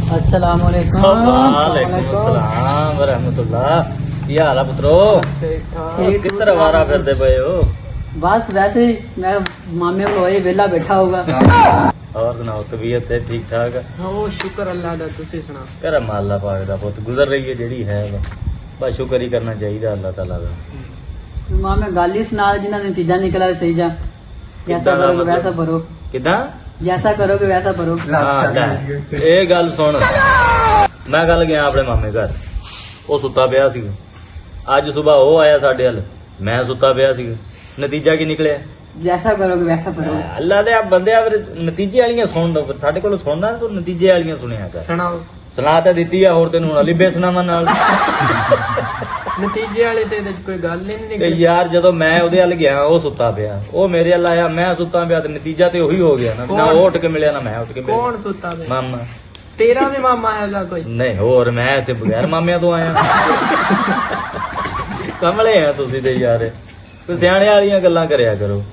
अस्सलाम वालेकुम। वालेकुम अस्सलाम रहमतुल्लाह। ਕੀ ਹਾਲ ਆ ਪੁੱਤਰੋ? ठीक ਕਿੱਧਰ ਵਾਰਾ ਫਿਰਦੇ ਪਏ ਹੋ? बस वैसे ही मैं मामे को वही वेला बैठा होगा। ਹੋਰ ਸੁਣਾਓ, ਤਬੀਅਤ ਹੈ ਠੀਕ ਠਾਕ? ਉਹ ਸ਼ੁਕਰ ਅੱਲਾਹ ਦਾ, ਤੁਸੀਂ ਸੁਣਾ। ਕਰਮ ਅੱਲਾਹ ਪਾਕ ਦਾ ਪੁੱਤ, ਗੁਜ਼ਰ ਰਹੀ ਹੈ ਜਿਹੜੀ ਹੈ ਬਸ ਸ਼ੁਕਰ ਹੀ ਕਰਨਾ ਚਾਹੀਦਾ ਅੱਲਾਹ ਤਾਲਾ ਦਾ। मामे गाली सुना जिन्हें नतीजा निकला सही जा। जैसा कितना करोगे मतलब? वैसा भरो, ਕਿਦਾਂ? जैसा करोगे वैसा भरो। ਹਾਂ, ਲੈ, ਇਹ ਗੱਲ ਸੁਣ, ਮੈਂ ਕੱਲ ਗਿਆ ਆਪਣੇ ਮਾਮੇ ਘਰ, ਉਹ ਸੁੱਤਾ ਪਿਆ ਸੀ। ਅੱਜ ਸਵੇਰ ਉਹ ਆਇਆ ਸਾਡੇ ਵੱਲ, ਮੈਂ ਸੁੱਤਾ ਪਿਆ ਸੀ। ਨਤੀਜਾ ਕੀ ਨਿਕਲਿਆ? जैसा करोगे वैसा भरो। ਅੱਲਾ ਦੇ ਆ ਬੰਦਿਆ, ਫਿਰ ਨਤੀਜੇ ਵਾਲੀਆਂ ਸੁਣ ਦੋ। ਸਾਡੇ ਕੋਲ ਸੁਣਦਾ ਤੂੰ ਨਤੀਜੇ ਵਾਲੀਆਂ ਸੁਣਿਆ ਕਰ। ਸੁਣਾਓ। ਸੁਣਾ ਤਾਂ ਦਿੱਤੀ ਆ, ਹੋਰ ਤੈਨੂੰ ਹੁਣ ਅਲੀਬੇ ਸੁਣਾਵਾਂ ਨਾਲ। ਨਤੀਜੇ ਵਾਲੇ ਤੇ ਇਹਦੇ ਚ ਕੋਈ ਗੱਲ ਹੀ ਨਹੀਂ ਤੇ ਨਿਕਲੀ। ਯਾਰ ਜਦੋਂ ਮੈਂ ਉਹਦੇ ਵੱਲ ਗਿਆ, ਉਹ ਸੁੱਤਾ ਪਿਆ, ਉਹ ਮੇਰੇ ਵੱਲ ਆਇਆ, ਮੈਂ ਸੁੱਤਾ ਪਿਆ, ਤੇ ਨਤੀਜਾ ਤੇ ਉਹੀ ਹੋ ਗਿਆ ਨਾ। ਨਾ ਉਹ ਉੱਠ ਕੇ ਮਿਲਿਆ, ਨਾ ਮੈਂ ਉੱਠ ਕੇ ਮਿਲਿਆ। ਕੌਣ ਸੁੱਤਾ ਪਿਆ? ਮਾਮਾ। ਤੇਰਾ ਵੀ ਮਾਮਾ ਆਏਗਾ ਕੋਈ? ਨਹੀਂ, ਹੋਰ ਮੈਂ ਤੇ ਬਗੈਰ ਮਾਮਿਆਂ ਤੋਂ ਆਇਆ। ਕਮਲੇ ਆ ਤੁਸੀਂ ਤੇ ਯਾਰ, ਕੋਈ ਸਿਆਣੇ ਵਾਲੀਆਂ ਗੱਲਾਂ ਕਰਿਆ ਕਰੋ।